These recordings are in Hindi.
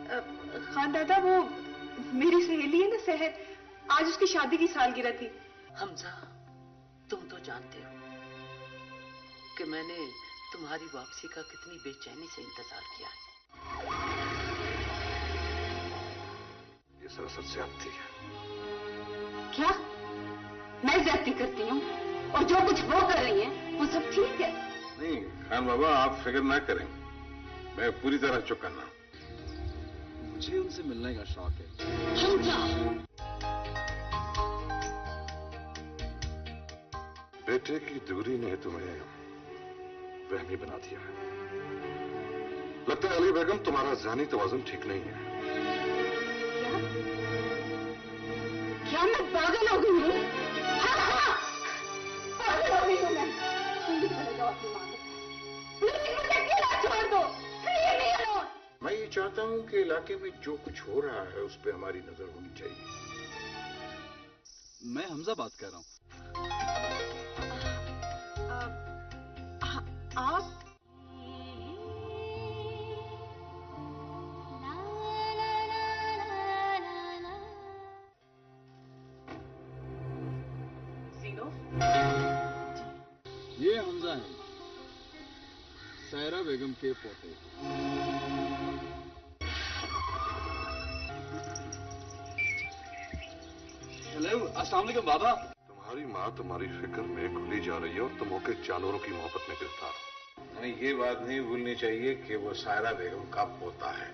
खान दादा, वो मेरी सहेली है ना सहर, आज उसकी शादी की सालगिरह थी। हमजा, तुम तो जानते हो कि मैंने तुम्हारी वापसी का कितनी बेचैनी से इंतजार किया है। ये सरासर ज्यादती है। क्या मैं ज्यादती करती हूँ? और जो कुछ वो कर रही है वो सब ठीक है? नहीं खान बाबा, आप फिक्र ना करें, मैं पूरी तरह चौकन्ना। मुझे उनसे मिलने का शौक है। हमजा, बेटे की दूरी ने तुम्हें वहमी बना दिया है। लगता है अली बेगम तुम्हारा ज़हनी तवाज़ुन ठीक नहीं है। क्या मैं पागल हो गई हूँ? हाँ, पागल हो गई हूँ मैं। जल्दी चले जाओ अपनी माँ के पास। प्लीज मुझे अकेला छोड़ दो। Leave me alone। मैं ये चाहता हूं कि इलाके में जो कुछ हो रहा है उस पर हमारी नजर होनी चाहिए। मैं हमजा बात कर रहा हूँ। आप? ये हमजा है, सायरा बेगम के पोते। हेलो, अस्सलाम वालेकुम बाबा। तुम्हारी माँ तुम्हारी फिक्र में खुली जा रही है और तुम होकर जानवरों की मोहब्बत में गिरफ्तार हो। हमें ये बात नहीं भूलनी चाहिए कि वो सायरा बेगम का पोता है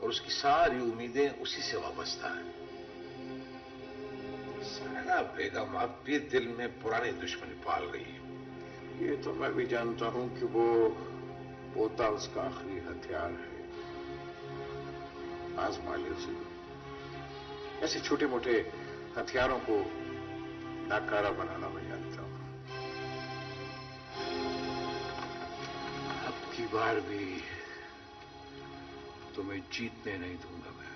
और उसकी सारी उम्मीदें उसी से वाबस्ता है। सायरा बेगम अब भी दिल में पुरानी दुश्मनी पाल रही है। ये तो मैं भी जानता हूं कि वो पोता उसका आखिरी हथियार है। आजमा ले उसे। ऐसे छोटे मोटे हथियारों को नाकारा बनाना मैं जानता हूं। अब की बार भी तुम्हें जीतने नहीं दूंगा मैं।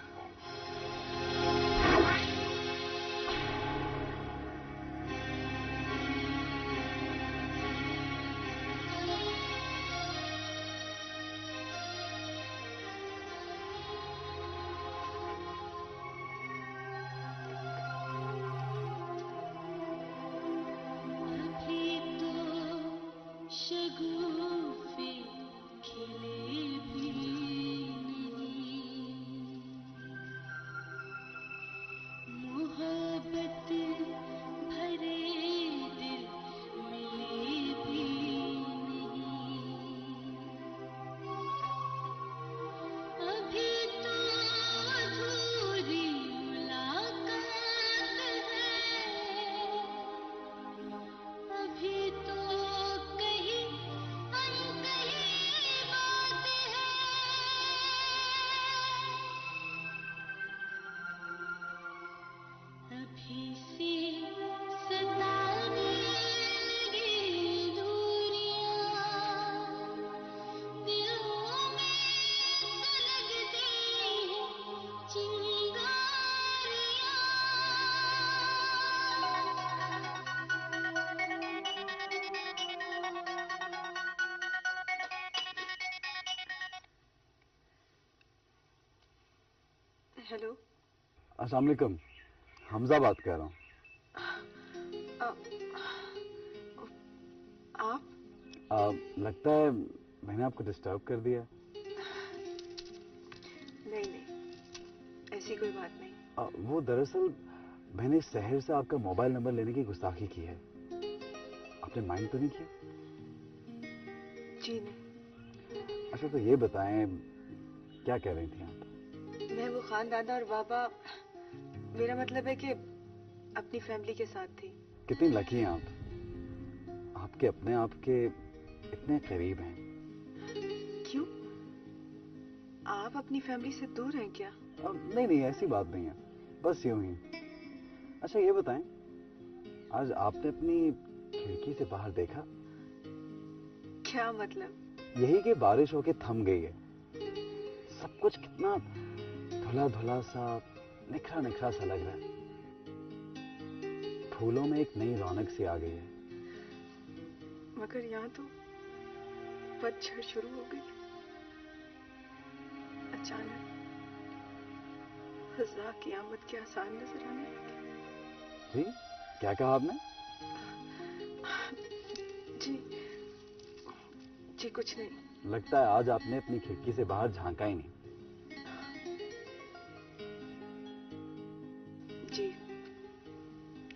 हेलो, अस्सलाम वालेकुम, हमजा बात कर रहा हूँ। आप? लगता है मैंने आपको डिस्टर्ब कर दिया। नहीं, ऐसी कोई बात नहीं। वो दरअसल मैंने शहर से आपका मोबाइल नंबर लेने की गुस्ताखी की है। आपने माइंड तो नहीं किया? जी नहीं। अच्छा तो ये बताएं, क्या कह रही थी आप? मैं वो खान दादा और बाबा, मेरा मतलब है कि अपनी फैमिली के साथ थी। कितनी लकी हैं आप, आपके अपने आप के इतने करीब हैं। क्यों? आप अपनी फैमिली से दूर हैं क्या? नहीं, ऐसी बात नहीं है, बस यूं ही। अच्छा ये बताएं, आज आपने अपनी खिड़की से बाहर देखा? क्या मतलब? यही कि बारिश होके थम गई है। सब कुछ कितना धुला धुला सा, निखरा निखरा सा लग रहा है। फूलों में एक नई रौनक सी आ गई है। मगर यहाँ तो पतझड़ शुरू हो गई। अचानक सजा क़यामत के आसार नजर आने लगे। जी क्या कहा आपने? जी जी कुछ नहीं। लगता है आज आपने अपनी खिड़की से बाहर झांका ही नहीं। जी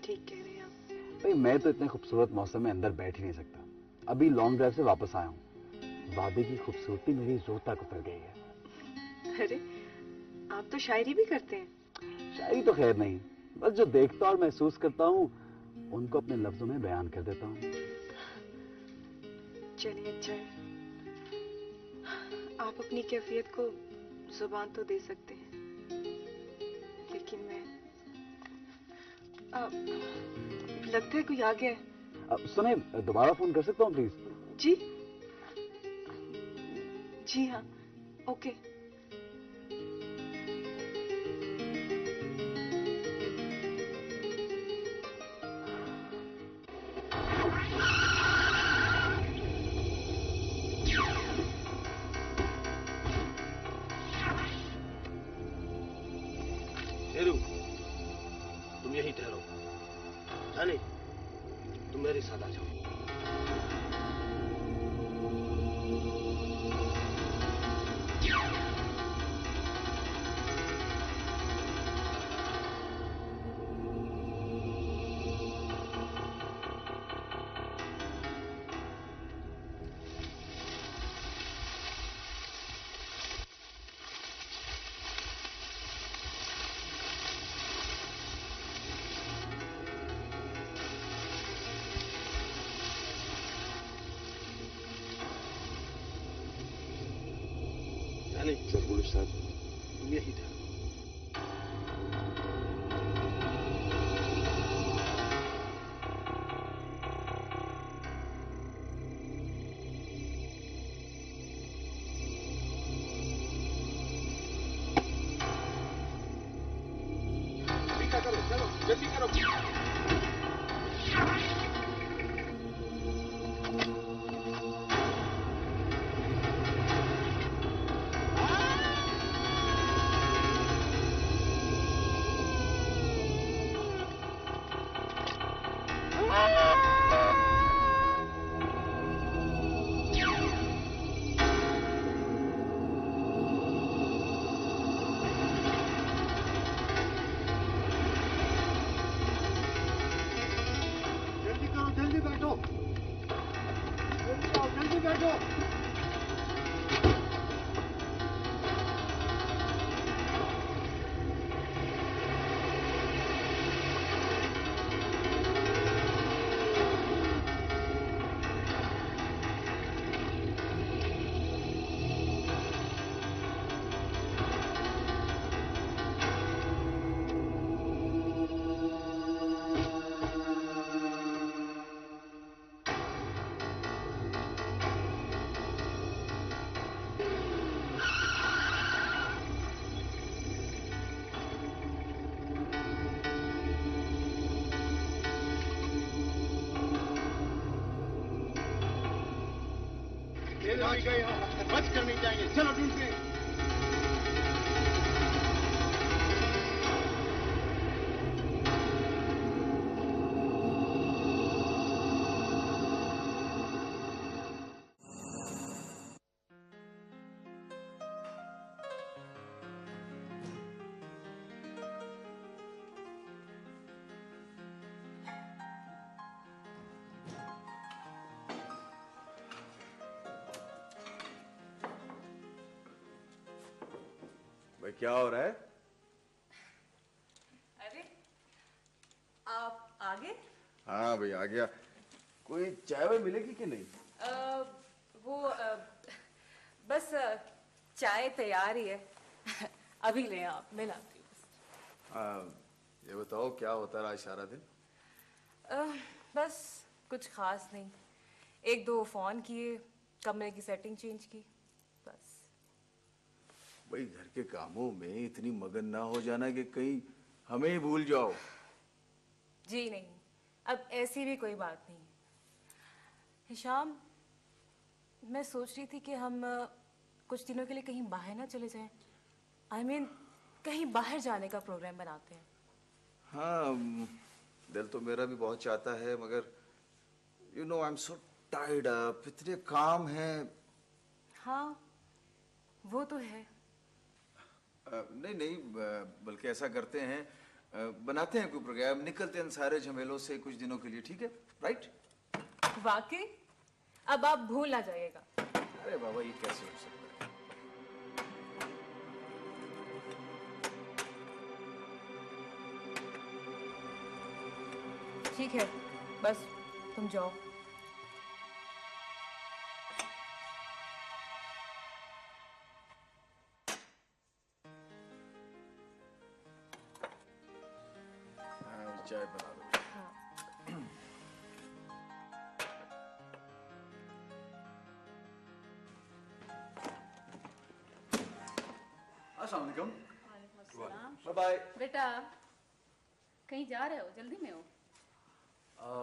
ठीक कह रहे हैं आप। भाई मैं तो इतने खूबसूरत मौसम में अंदर बैठ ही नहीं सकता। अभी लॉन्ग ड्राइव से वापस आया हूँ। वादी की खूबसूरती मेरी रूह तक उतर गई है। अरे आप तो शायरी भी करते हैं। शायरी तो खैर नहीं, बस जो देखता और महसूस करता हूँ उनको अपने लफ्जों में बयान कर देता हूँ। चलिए अच्छा है, आप अपनी कैफियत को जुबान तो दे सकते हैं, लेकिन मैं लगता है कोई आ गया है। सुने, दोबारा फोन कर सकता हूँ प्लीज? जी जी हाँ ओके। शेरू, तुम यहीं ठहरो। जाने, तुम मेरे साथ आ जाओ। जरूर साहब। तुम यहीं ठहरो। पीछा करो, चलो जल्दी करो। जल्दी बैठो, जल्दी आओ, जल्दी बैठो। बच करनी चाहिए, चलो दूसरे। भाई क्या हो रहा है? अरे आप आ गए? हाँ भाई आ गया। कोई चाय वाय मिलेगी कि नहीं? बस चाय तैयार ही है। अभी ले आप, मैं लाती हूँ। ये बताओ क्या होता रहा सारा दिन? बस कुछ खास नहीं, एक दो फोन किए, कमरे की सेटिंग चेंज की, बस। भाई घर के कामों में इतनी मगन ना हो जाना कि कहीं हमें ही भूल जाओ। जी नहीं, अब ऐसी भी कोई बात नहीं। हिशाम, मैं सोच रही थी कि हम कुछ दिनों के लिए कहीं बाहर ना चले जाएं। I mean, कहीं बाहर जाने का प्रोग्राम बनाते हैं। हाँ, दिल तो मेरा भी बहुत चाहता है, मगर you know I am so tired up, इतने काम हैं। हाँ, वो तो है। नहीं नहीं, बल्कि ऐसा करते हैं, बनाते हैं कोई प्रोग्राम, निकलते हैं सारे झमेलों से कुछ दिनों के लिए, ठीक है? राइट? वाकई? अब आप भूल ना जाइएगा। अरे बाबा, ये कैसे हो सकता है? ठीक है, बस तुम जाओ। चाय बना दो। अस्सलाम वालेकुम। Bye bye. बेटा कहीं जा रहे हो? जल्दी में हो?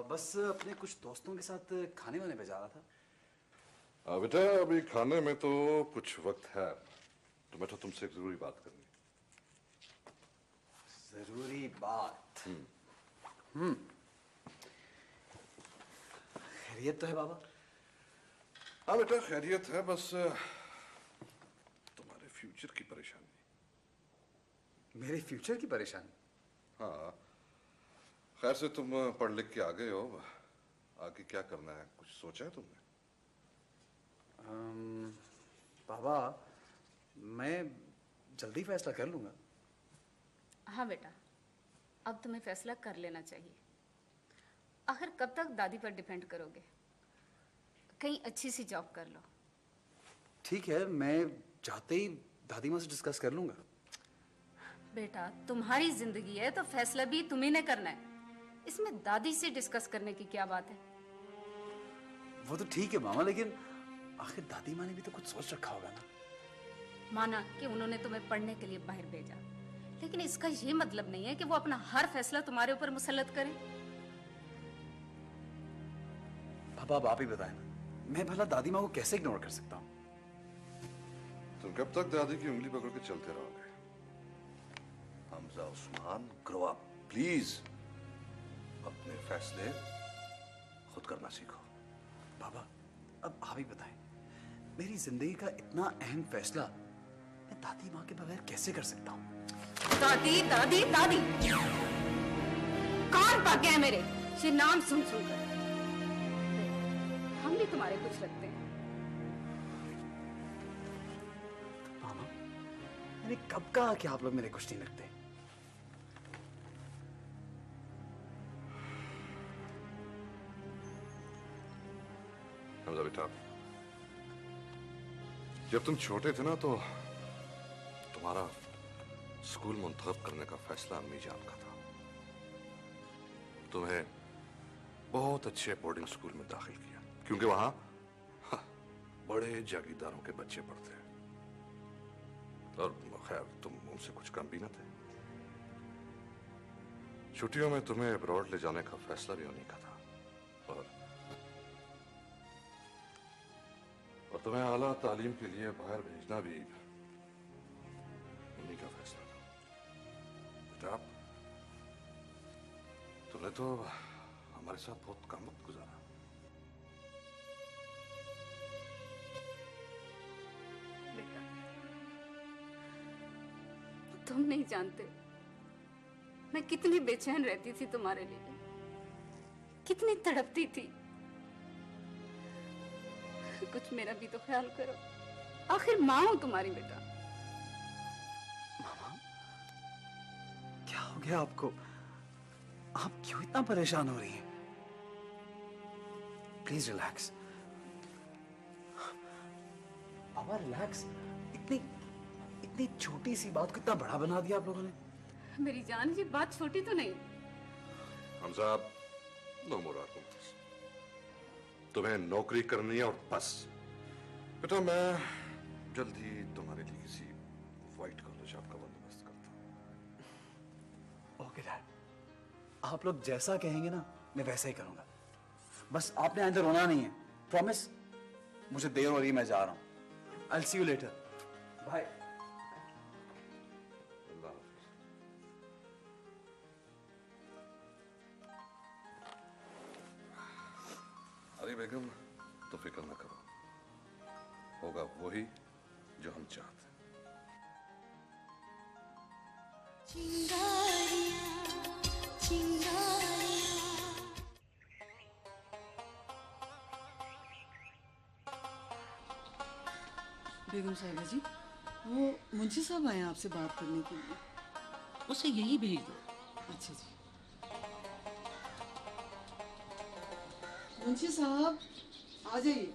बस अपने कुछ दोस्तों के साथ खाने वाने पे जा रहा था। बेटा, अभी खाने में तो कुछ वक्त है, तो बेटा तुमसे एक जरूरी बात करनी। जरूरी बात? खैरियत तो है बाबा? हाँ बेटा, खैरियत है, बस तुम्हारे फ्यूचर की परेशानी। मेरे फ्यूचर की परेशानी? हाँ, खैर से तुम पढ़ लिख के आ गए हो, आगे क्या करना है कुछ सोचा है तुमने? बाबा, मैं जल्दी फैसला कर लूंगा। हाँ बेटा, अब तुम्हें फैसला कर लेना चाहिए। आखिर कब तक दादी पर डिपेंड करोगे? कहीं अच्छी सी जॉब कर लो। ठीक है, मैं जाते ही दादी माँ से डिस्कस कर लूंगा। बेटा, तुम्हारी जिंदगी है तो फैसला भी तुम्ही ने करना है। इसमें दादी से डिस्कस करने की क्या बात है? वो तो ठीक है मामा, लेकिन आखिर दादी माँ ने भी तो कुछ सोच रखा होगा ना। माना कि उन्होंने तुम्हें पढ़ने के लिए बाहर भेजा, लेकिन इसका ये मतलब नहीं है कि वो अपना हर फैसला तुम्हारे ऊपर मुसल्लत करें। पापा, अब आप ही बताएं ना, मैं भला दादी माँ को कैसे इग्नोर कर सकता हूँ? तुम कब तक दादी की उंगली पकड़ के चलते रहोगे? Hamza Usman, grow up please. अपने फैसले खुद करना सीखो। बाबा, अब आप ही बताएं, मेरी जिंदगी का इतना अहम फैसला मैं दादी माँ के बगैर कैसे कर सकता हूँ? दादी दादी दादी, कान पक गए मेरे ये नाम सुन सुनकर। हम भी तुम्हारे कुछ लगते हैं। मामा, मैंने कब कहा कि आप लोग मेरे कुछ नहीं लगते? हमजा बेटा, जब तुम छोटे थे ना, तो तुम्हारा स्कूल मुंतखब करने का फैसला अम्मी जान का था। तुम्हें बहुत अच्छे बोर्डिंग स्कूल में दाखिल किया, क्योंकि वहां बड़े जागीरदारों के बच्चे पढ़ते हैं, और खैर तुम उनसे कुछ कम भी न थे। छुट्टियों में तुम्हें अब्रॉड ले जाने का फैसला भी उन्हीं का था, और तुम्हें आला तालीम के लिए बाहर भेजना भी उन्हीं का फैसला था। बेटा, तुमने तो हमारे साथ बहुत कम वक्त गुजारा। बेटा, तुम नहीं जानते मैं कितनी बेचैन रहती थी तुम्हारे लिए, कितनी तड़पती थी। कुछ मेरा भी तो ख्याल करो, आखिर माँ हूं तुम्हारी। बेटा, मामा, क्या हो गया आपको? आप क्यों इतना परेशान हो रही हैं? Please relax. Baba relax. इतनी छोटी सी बात को इतना बड़ा बना दिया आप लोगों ने। मेरी जान, ये बात छोटी तो नहीं। हमजा, नो मोर आर्गुमेंट्स। तुम्हें नौकरी करनी है और बस। बेटा, मैं जल्दी तुम्हारे लिए किसी व्हाइट कॉलर जॉब का बंदोबस्त करता हूं। ओके डैड, आप लोग जैसा कहेंगे ना, मैं वैसा ही करूंगा। बस आपने आइंदा रोना नहीं है, प्रॉमिस। मुझे देर हो रही है, मैं जा रहा हूं। I will see you later. Bye. बेगम, तो फिक्र न करो, होगा वही जो हम चाहते हैं। बेगम साहिबा जी, वो मुंशी साहब आए हैं आपसे बात करने के लिए। उसे यही भेज दो। अच्छा जी। मुंशी साहब आ जाइए।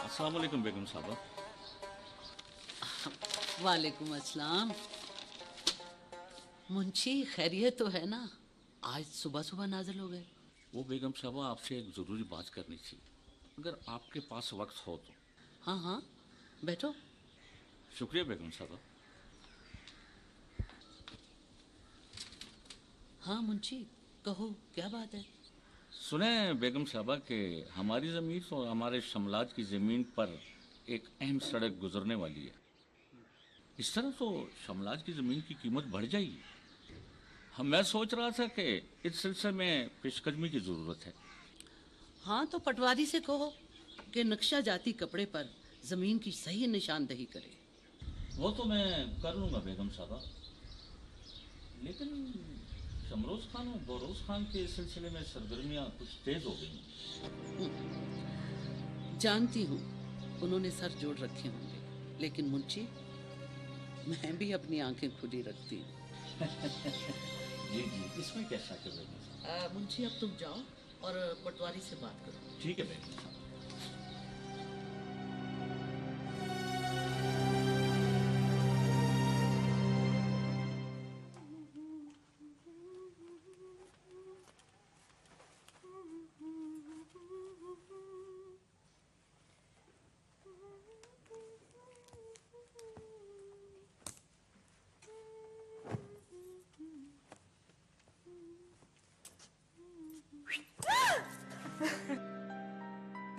अस्सलाम वालेकुम बेगम साहबा। वालेकुम अस्सलाम। मुंशी खैरियत तो है ना? आज सुबह सुबह नाजिल हो गए। वो बेगम साहबा आपसे एक ज़रूरी बात करनी थी, अगर आपके पास वक्त हो तो। हाँ हाँ, बैठो। शुक्रिया बेगम साहबा। हाँ मुंशी, कहो क्या बात है? सुने बेगम साहबा कि हमारी ज़मीन और हमारे शमलाज की ज़मीन पर एक अहम सड़क गुजरने वाली है। इस तरह तो शमलाज की ज़मीन की कीमत बढ़ जाएगी। मैं सोच रहा था कि इस सिलसिले में पेशकदमी की ज़रूरत है। हाँ तो पटवारी से कहो कि नक्शा जाती कपड़े पर ज़मीन की सही निशानदही करे। वो तो मैं कर लूँगा बेगम साहबा, लेकिन शमरोज खान और बरोज खान के सिलसिले में सरगर्मियाँ कुछ तेज हो गई। जानती हूँ उन्होंने सर जोड़ रखे होंगे, लेकिन मुंशी मैं भी अपनी आंखें खुली रखती हूँ। जी जी, इसमें क्या शक है? मुंशी अब तुम जाओ और पटवारी से बात करो। ठीक है बेगम साहब।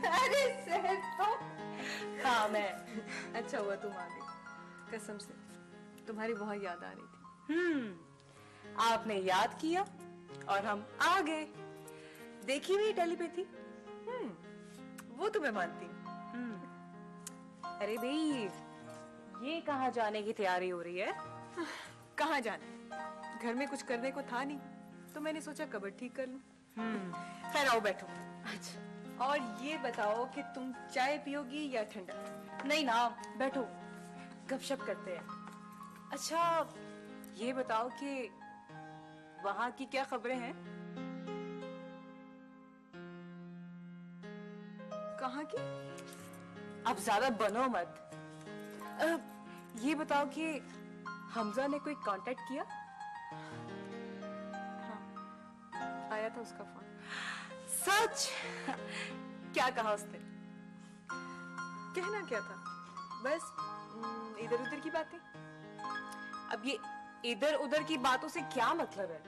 अरे सहज तो। हाँ मैं। अच्छा हुआ तुम आ गई, कसम से तुम्हारी बहुत याद आ रही थी। आपने याद किया और हम आ गए। देखी हुई टेलीपैथी। वो तो मैं मानती हूँ। अरे भाई, ये कहाँ जाने की तैयारी हो रही है? कहाँ जाने, घर में कुछ करने को था नहीं तो मैंने सोचा कबर्ड ठीक कर लूं। खैर आओ बैठो। अच्छा, और ये बताओ कि तुम चाय पियोगी या ठंडा? नहीं ना, बैठो गपशप करते हैं। अच्छा ये बताओ कि वहां की क्या खबरें हैं? कहाँ की? अब ज्यादा बनो मत। ये बताओ कि हमजा ने कोई कांटेक्ट किया? हाँ, आया था उसका फोन। सच? क्या कहा उसने? कहना क्या था, बस इधर उधर की बातें। अब ये इधर उधर की बातों से क्या मतलब है?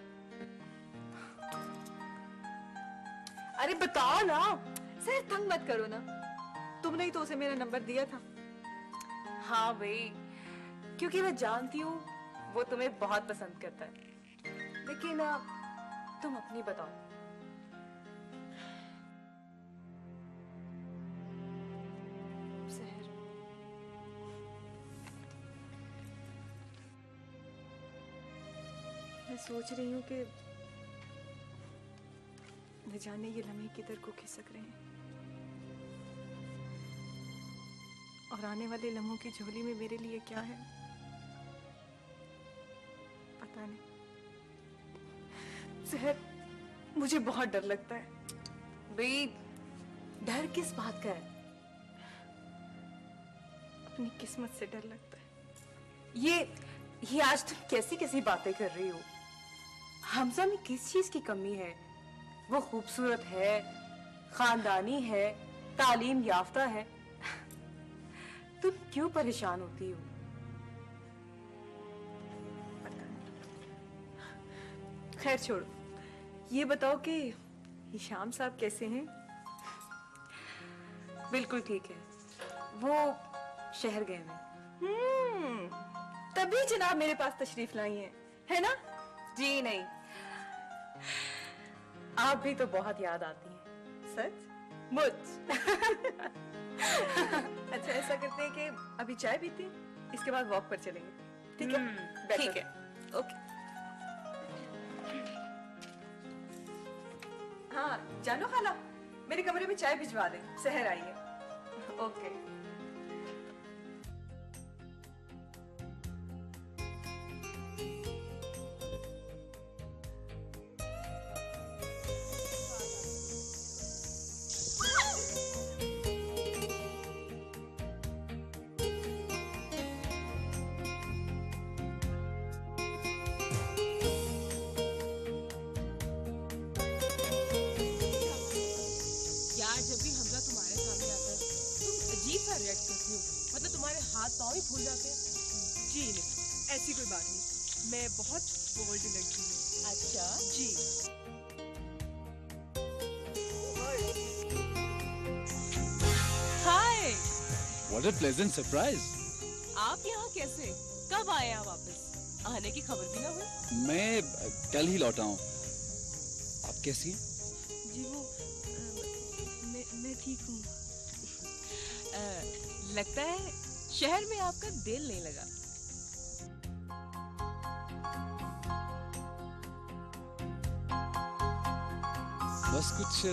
अरे बताओ ना, सर तंग मत करो ना। तुमने ही तो उसे मेरा नंबर दिया था। हाँ भाई, क्योंकि मैं जानती हूँ वो तुम्हें बहुत पसंद करता है। लेकिन तुम अपनी बताओ। सहर, मैं सोच रही हूँ कि न जाने ये लम्हे किधर को खिसक रहे हैं और आने वाले लम्हों की झोली में मेरे लिए क्या है पता नहीं। सहर, मुझे बहुत डर लगता है। भाई डर किस बात का है? अपनी किस्मत से डर लगता है। ये आज तुम कैसी कैसी बातें कर रही हो? हमजा में किस चीज की कमी है? वो खूबसूरत है, खानदानी है, तालीम याफ्ता है। तुम क्यों परेशान होती हो? पता नहीं। खैर छोड़ो, ये बताओ कि हिशाम साहब कैसे हैं? बिल्कुल ठीक है। वो शहर गए हुए। तभी जनाब मेरे पास तशरीफ लाई हैं, है ना? जी नहीं, आप भी तो बहुत याद आती हैं। सच मुझ। अच्छा ऐसा करते हैं कि अभी चाय पीते हैं, इसके बाद वॉक पर चलेंगे, ठीक है? ठीक है, ओके। हाँ जानो खाला, मेरे कमरे में चाय भिजवा दें, सहर आई है। ओके। मतलब तुम्हारे हाथ पांव ही फूल जाते हैं। जी नहीं, ऐसी कोई बात नहीं, मैं बहुत बोल्ड लड़की हूँ। अच्छा जी। हाय। What a pleasant surprise. आप यहाँ कैसे? कब आए आप वापस? आने की खबर भी ना हुई। मैं कल ही लौटा हूँ। आप कैसी हैं? जी वो मैं ठीक हूँ। लगता है शहर में आपका दिल नहीं लगा। बस कुछ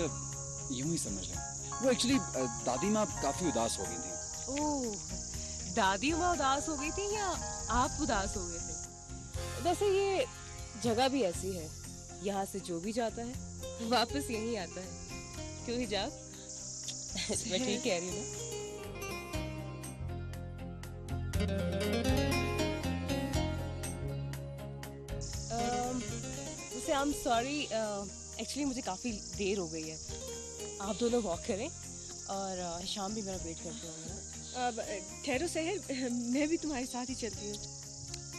यूं ही समझ लें। वो एक्चुअली दादी माँ काफी उदास हो गई थी। ओह, दादी माँ उदास हो गई थी या आप उदास हो गए थे? वैसे ये जगह भी ऐसी है, यहाँ से जो भी जाता है वापस यहीं आता है। क्यों हिजाब? मैं ठीक कह रही हूँ ना? आई एम सॉरी, एक्चुअली मुझे काफ़ी देर हो गई है। आप दोनों वॉक करें और शाम भी मेरा वेट करते होंगे ना। ठहरो सहर, मैं भी तुम्हारे साथ ही चलती हूँ।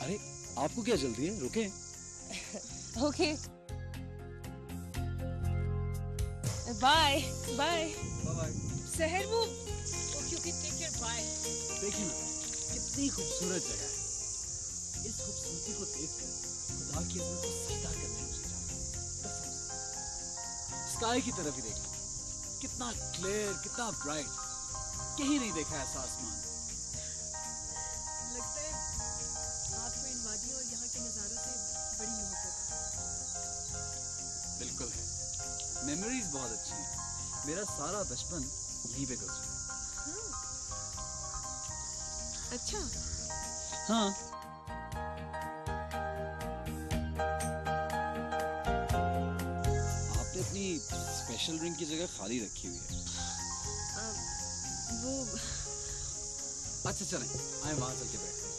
अरे आपको क्या जल्दी है, रुके। Okay bye bye bye. सहर वो क्योंकि टेक केयर बाय। देखिए ना कितनी खूबसूरत जगह है। इस खूबसूरती को देखकर खुदा की अज़मत को सजदा करने मुझे जाना। स्काई की तरफ ही देखो, कितना क्लियर, कितना ब्राइट। कहीं नहीं देखा ऐसा आसमान। लगता है आपको इन वादियों और यहाँ के नज़ारों से बड़ी मोहब्बत है। बिल्कुल है, मेमोरीज बहुत अच्छी हैं। मेरा सारा बचपन यहीं पे गुजरा। अच्छा हाँ। आपने अपनी स्पेशल ड्रिंक की जगह खाली रखी हुई है। वो अच्छा चलें, आए वहां चल के बैठते हैं।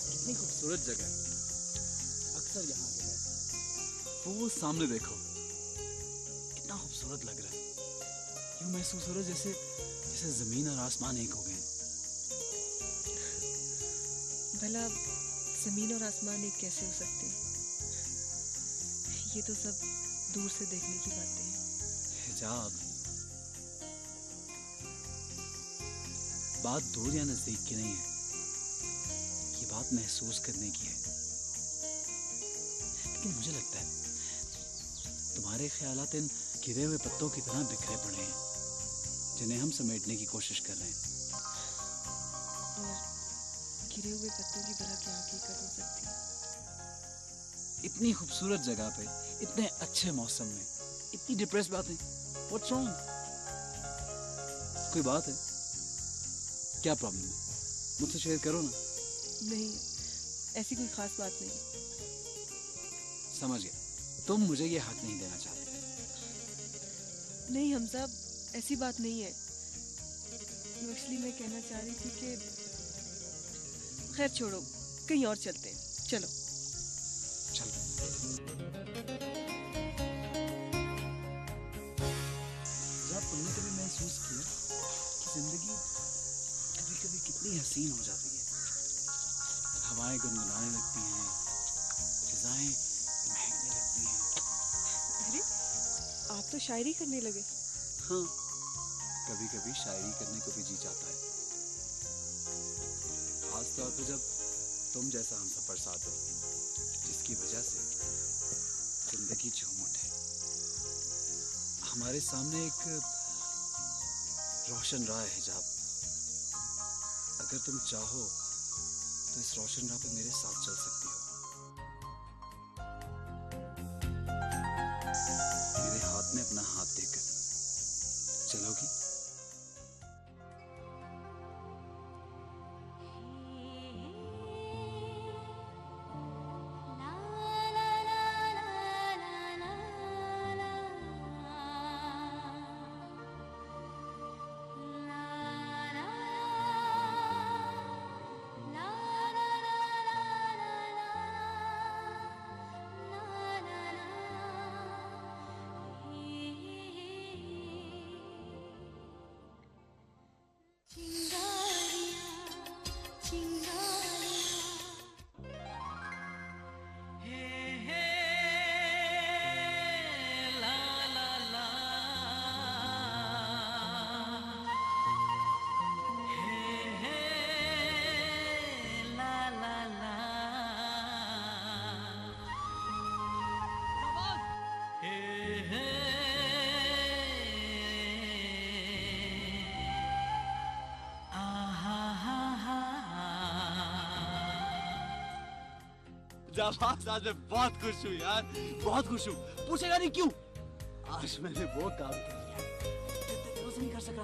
कितनी खूबसूरत जगह है। अक्सर यहाँ के बैठते हैं। वो सामने देखो, कितना खूबसूरत लग रहा है। यूं महसूस हो रहा है जैसे जैसे जमीन और आसमान एक हो गए। भला जमीन और आसमान एक कैसे हो सकते? ये तो सब दूर से देखने की बातें हैं। हिजाब, बात दूर या नजदीक की नहीं है, ये बात महसूस करने की है। लेकिन मुझे लगता है तुम्हारे ख्यालात इन गिरे हुए पत्तों की तरह बिखरे पड़े हैं, जिन्हें हम समेटने की कोशिश कर रहे हैं। और गिरे हुए पत्तों की भला क्या हकीकत हो सकती है? इतनी खूबसूरत जगह पे, इतने अच्छे मौसम में, इतनी डिप्रेस बातें। What's wrong? कोई बात है? क्या प्रॉब्लम है? मुझसे शेयर करो ना। नहीं, ऐसी कोई खास बात नहीं। समझ गया, तुम मुझे ये हक नहीं देना चाहते। नहीं हमजा, ऐसी बात नहीं है। एक्चुअली मैं कहना चाह रही थी कि खैर छोड़ो, कहीं और चलते हैं। चलो चलो। कितनी हसीन हो जाती है। हवाएं गुनगुनाने लगती हैं, फिजाएं महकने लगती हैं। अरे आप तो शायरी करने लगे। हाँ, कभी कभी शायरी करने को भी जी जाता है, खासतौर पे जब तुम जैसा हमसफर साथ हो, जिसकी वजह से जिंदगी झूम उठे। हमारे सामने एक रोशन राह है हिजाब। अगर तुम चाहो तो इस रोशन राह पे मेरे साथ चल सकती हो। मेरे हाथ में अपना हाथ देकर चलोगी? शाबाश, आज मैं बहुत खुश हूँ यार, बहुत खुश हूँ। पूछेगा नहीं क्यों? आज मैंने वो काम कर लिया जो नहीं कर सका।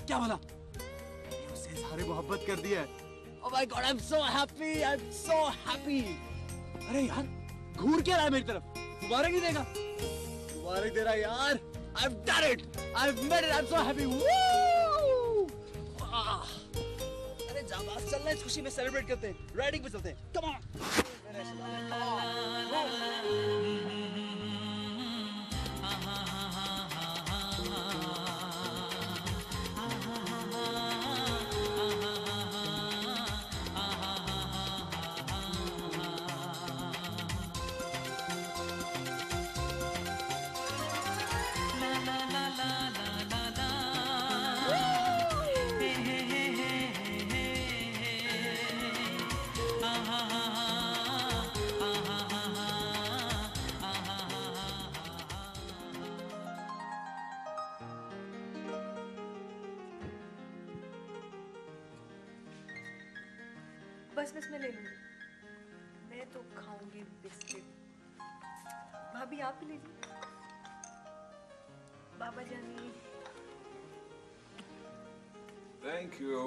क्या बोला? मैंने उससे इज़हारे मोहब्बत कर दिया है। Oh my God, I'm so happy, I'm so happy। अरे यार, घूर क्या रहा है मेरी तरफ? मुबारक ही देगा? मुबारक दे रहा है यार। I've done it, I've made it, I'm so happy। Woo! अरे जाबाज, चलना इस खुशी में सेलिब्रेट करते हैं, राइडिंग पे चलते हैं। Come on। बस मैं ले लूंगी। मैं तो खाऊंगी बिस्किट। भाभी आप भी लीजिए। बाबा जानी। Thank you.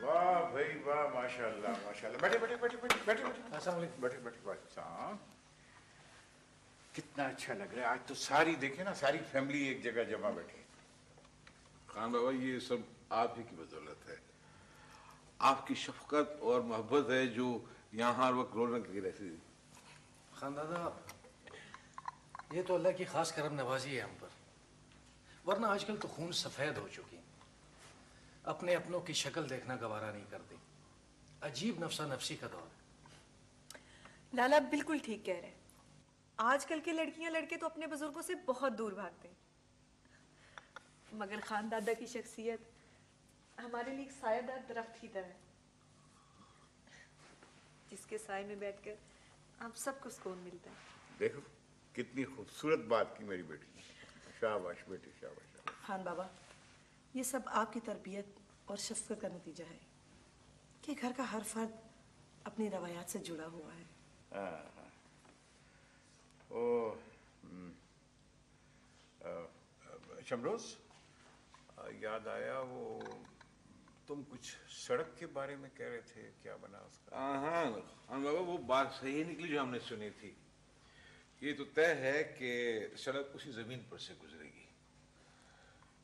वाह भाई वाह, माशाल्लाह माशाल्लाह। बैठे बैठे बैठे बैठे बैठे बैठे। अस्सलाम वालेकुम। बैठे बैठे बैठे साहब। कितना अच्छा लग रहा है आज तो। सारी देखे ना, सारी फैमिली एक जगह जमा बैठी। खान बाबा, ये सब आप ही की बदौलत है। आपकी शफकत और मोहब्बत है जो यहाँ हर वक्त रौनक लगी रहती थी। खानदादा, ये तो अल्लाह की खास करम नवाजी है हम पर, वरना आजकल तो खून सफेद हो चुकी। अपने अपनों की शक्ल देखना गवारा नहीं करती। अजीब नफसा नफसी का दौर है। लाला बिल्कुल ठीक कह रहे हैं। आजकल के लड़कियां लड़के तो अपने बुजुर्गों से बहुत दूर भागते हैं, मगर खान दादा की शख्सियत हमारे लिए एक सायादार दरख्त की तरह है, जिसके साए में बैठकर आप सबको सुकून मिलता है। देखो कितनी खूबसूरत बात की मेरी बेटी ने। शाबाश बेटी, शाबाश। खान बाबा, ये सब आपकी तरबियत और शफ़क़त का नतीजा है कि घर का हर फर्द अपनी रवायात से जुड़ा हुआ है। शमरोज, याद आया वो तुम कुछ सड़क के बारे में कह रहे थे, क्या बना उसका? हाँ बाबा, वो बात सही निकली जो हमने सुनी थी। ये तो तय है कि सड़क उसी जमीन पर से गुजरेगी।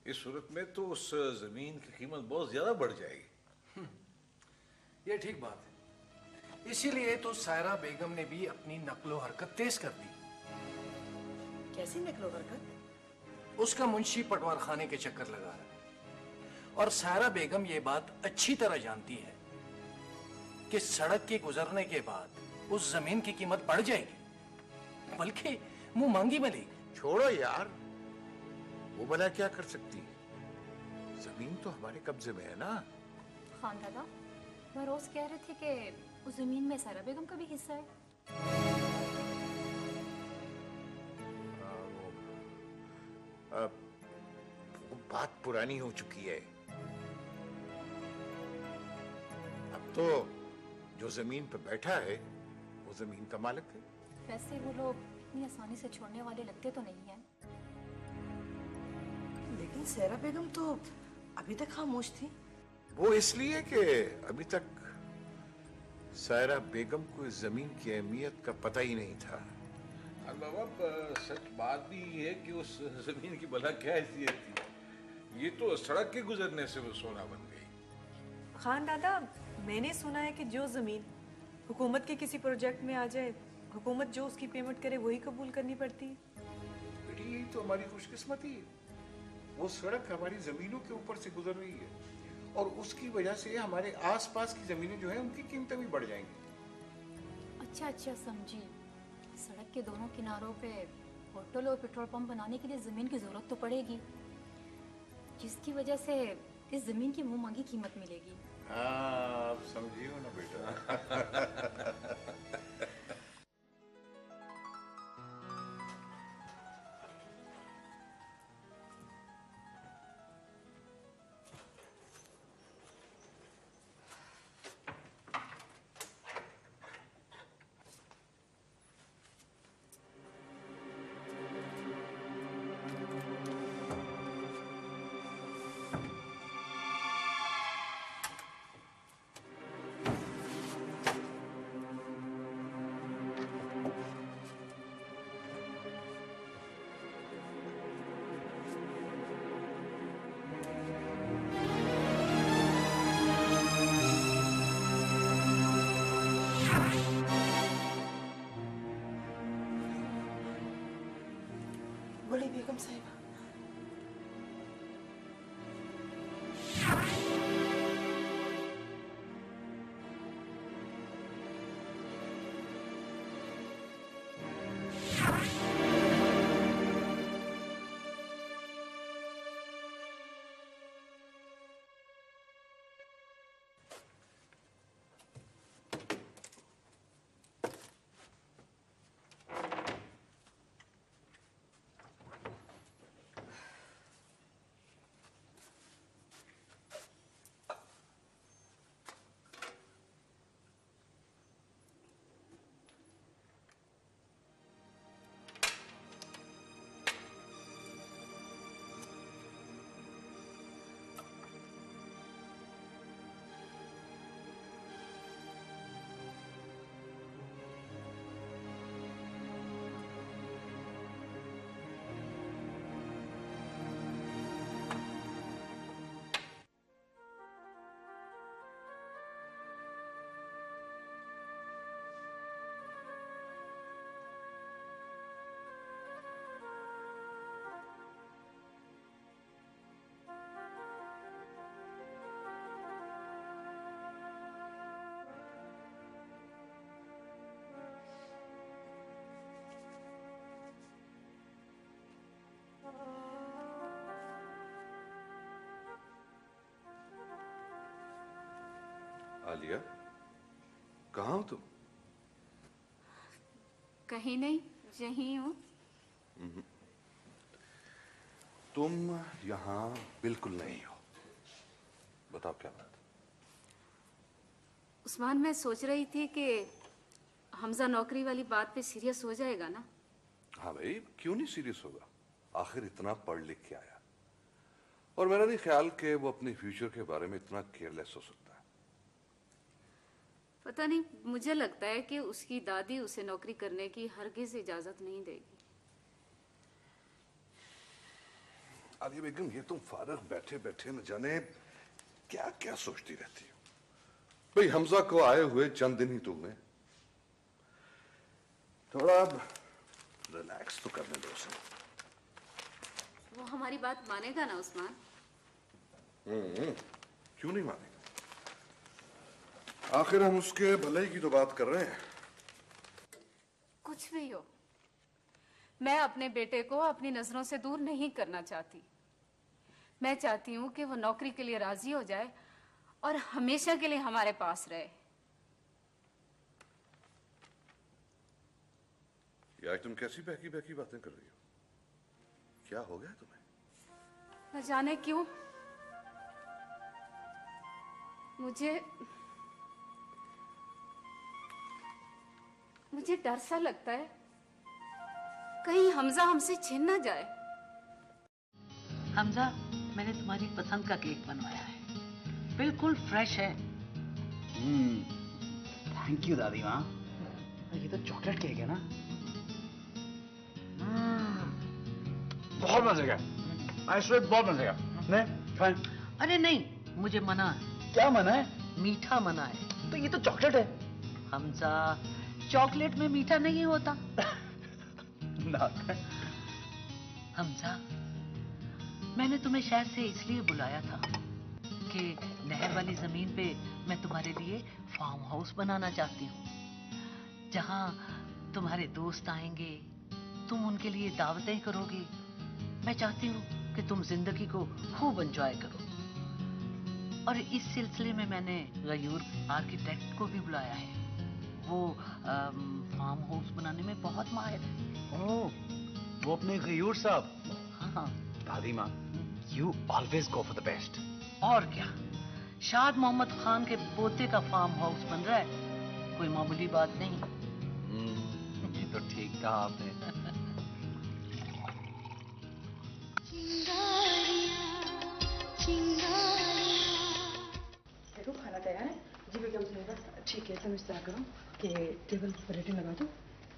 इस सूरत में तो उस जमीन की कीमत बहुत ज्यादा बढ़ जाएगी। ये ठीक बात है। इसीलिए तो सायरा बेगम ने भी अपनी नकलो हरकत तेज कर दी। कैसी नकलो हरकत? उसका मुंशी पटवार खाने के चक्कर लगा है। और सारा बेगम ये बात अच्छी तरह जानती है कि सड़क के गुजरने के बाद उस जमीन की कीमत बढ़ जाएगी, बल्कि मुंह मांगी मिलेगी। छोड़ो यार, वो भला क्या कर सकती है? जमीन तो हमारे कब्जे में है ना। खान दादा, वह रोज कह रहे थे कि उस जमीन में सारा बेगम का भी हिस्सा है। वो बात पुरानी हो चुकी है। अब तो जो जमीन पे बैठा है वो जमीन का मालिक है। वैसे वो लोग इतनी आसानी से छोड़ने वाले लगते तो नहीं हैं। लेकिन सारा बेगम तो अभी तक खामोश थी। वो इसलिए कि अभी तक सायरा बेगम को इस जमीन की अहमियत का पता ही नहीं था। बाबा, सच बात भी ये है कि उस जमीन की भला क्या हैसियत थी। ये तो सड़क के गुजरने से वो सोना बन गई। खान दादा, मैंने सुना है कि जो जमीन हुकूमत के किसी प्रोजेक्ट में आ जाए, हुकूमत जो उसकी पेमेंट करे वही कबूल करनी पड़ती है। बेटी, यही तो हमारी खुशकिस्मती है। वो सड़क हमारी जमीनों के ऊपर से गुजर रही है और उसकी वजह से हमारे आसपास की जमीनें जो हैं उनकी कीमतें भी बढ़ जाएंगी। अच्छा, समझी। सड़क के दोनों किनारों पे होटल और पेट्रोल पंप बनाने के लिए जमीन की जरूरत तो पड़ेगी, जिसकी वजह से इस जमीन की मुंह मांगी कीमत मिलेगी। हाँ, आप समझी हो ना बेटा। बड़ी बेगम साहिबा, आलिया, कहाँ हो तुम? कहीं नहीं, यहीं हूँ। तुम यहाँ बिल्कुल नहीं हो। बताओ क्या बात? उस्मान, मैं सोच रही थी कि हमजा नौकरी वाली बात पे सीरियस हो जाएगा ना। हाँ भाई, क्यों नहीं सीरियस होगा? आखिर इतना पढ़ लिख के आया और मेरा नहीं ख्याल कि वो अपने फ्यूचर के बारे में इतना केयरलेस हो सकता है। पता नहीं, मुझे लगता है कि उसकी दादी उसे नौकरी करने की हरगिज इजाजत नहीं देगी। आलिया बेगम, ये तुम फारग बैठे बैठे न जाने क्या क्या सोचती रहती हो। भाई, हमजा को आए हुए चंद दिन ही तो हुए, थोड़ा अब रिलैक्स तो करने दो उसे। वो हमारी बात मानेगा ना उस्मान? क्यों नहीं मानेगा? आखिर हम उसके भलाई की तो बात कर रहे हैं। कुछ भी हो, मैं अपने बेटे को अपनी नजरों से दूर नहीं करना चाहती। मैं चाहती हूँ कि वो नौकरी के लिए राजी हो जाए और हमेशा के लिए हमारे पास रहे। ये आज तुम कैसी बहकी बहकी बातें कर रही हो? क्या हो गया तुम्हें? न जाने क्यों मुझे डर सा लगता है, कहीं हमजा हमसे छिन ना जाए। हमजा, मैंने तुम्हारी पसंद का केक बनवाया है, बिल्कुल फ्रेश है। थैंक यू दादी माँ। ये तो चॉकलेट केक है ना? बहुत मजे का। आई स्वेयर बहुत मजे का। नहीं खाएं? अरे नहीं, मुझे मना है। क्या मना है? मीठा मना है। तो ये तो चॉकलेट है। हमजा, चॉकलेट में मीठा नहीं होता। ना। हमजा, मैंने तुम्हें शहर से इसलिए बुलाया था कि नहर वाली जमीन पे मैं तुम्हारे लिए फार्म हाउस बनाना चाहती हूँ, जहाँ तुम्हारे दोस्त आएंगे, तुम उनके लिए दावतें करोगी। मैं चाहती हूँ कि तुम जिंदगी को खूब एंजॉय करो। और इस सिलसिले में मैंने गयूर आर्किटेक्ट को भी बुलाया है। वो फार्म हाउस बनाने में बहुत माहिर है। ओह, वो अपने गयूर साहब। हाँ। दादी माँ, you always go for the best. और क्या, शाद मोहम्मद खान के पोते का फार्म हाउस बन रहा है, कोई मामूली बात नहीं। ये तो ठीक कहा आपने। देखो खाना तैयार है जी बेगम साहिबा। ठीक है, तुम इस तरह करो कि टेबल पर प्लेटें लगा दो,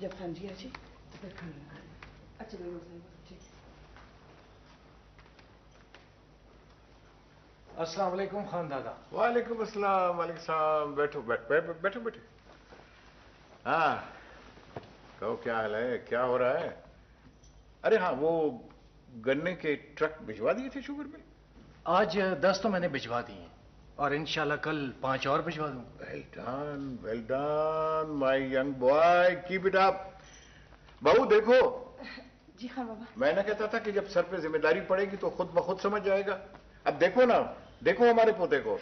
जब खान जी आ जाए तो फिर खाना लगा दो। अच्छा बेगम साहिबा, ठीक है। अस्सलाम वालेकुम खान दादा। वालेकुम अस्सलाम। वालेकुम सलाम। बैठो बैठो बैठो बैठो। हाँ, कहो क्या हाल है, क्या हो रहा है? अरे हाँ, वो गन्ने के ट्रक भिजवा दिए थे शुगर में? आज 10 तो मैंने भिजवा दिए हैं और इंशाल्लाह कल 5 और भिजवा दूं। Well done my young boy, keep it up. बहू देखो। जी हाँ बाबा। मैं ना कहता था कि जब सर पे जिम्मेदारी पड़ेगी तो खुद ब खुद समझ जाएगा। अब देखो ना, देखो हमारे पोते को।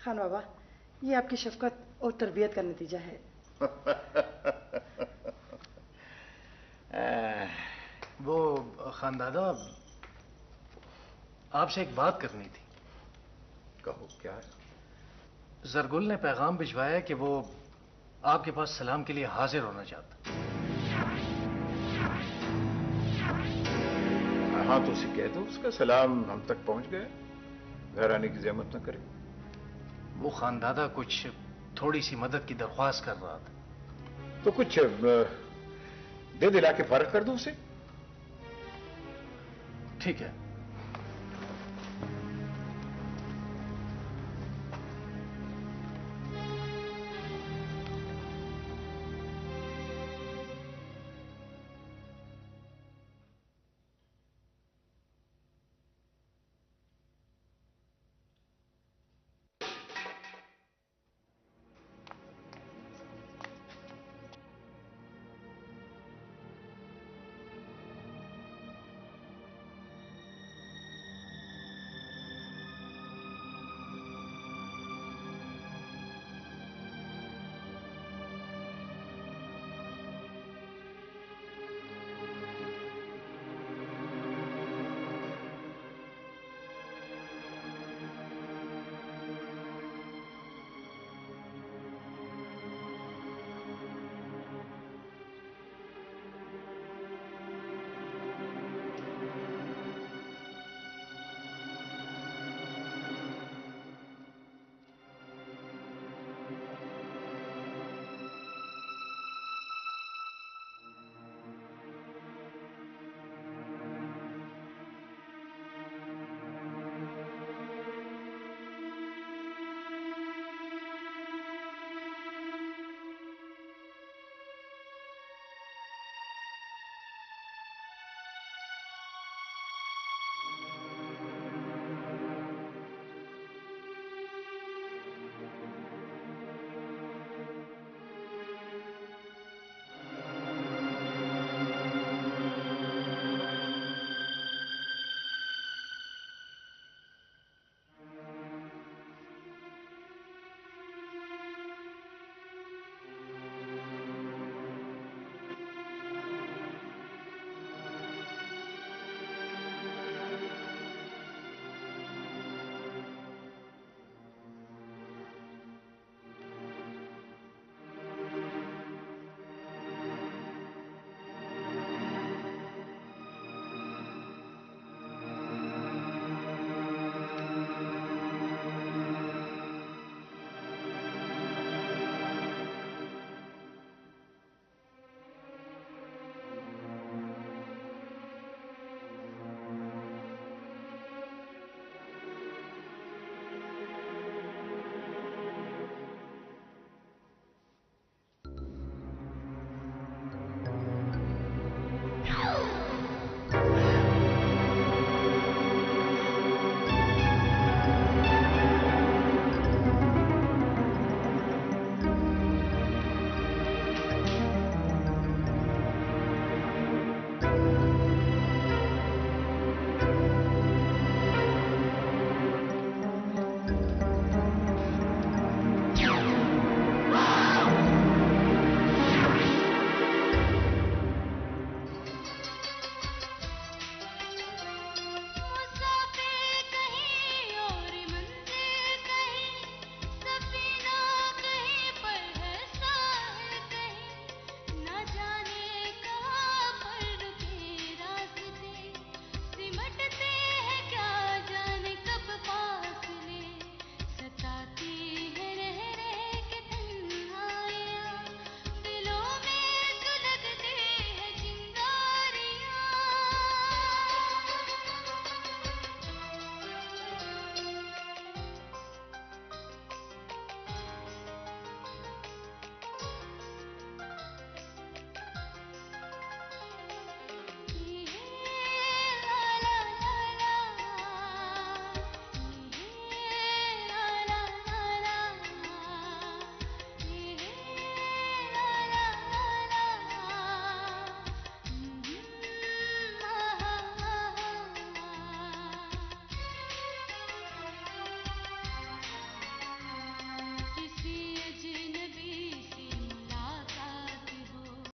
खान बाबा, ये आपकी शफकत और तरबियत का नतीजा है। वो खान दादा, आपसे एक बात करनी थी। कहो क्या है? जरगुल ने पैगाम भिजवाया कि वो आपके पास सलाम के लिए हाजिर होना चाहता। हाँ तो उसे कह दो, उसका सलाम हम तक पहुंच गया, घर आने की जहमत न करे। वो खानदादा कुछ थोड़ी सी मदद की दरख्वास्त कर रहा था। तो कुछ दे दिला के फारग कर दो उसे। ठीक है।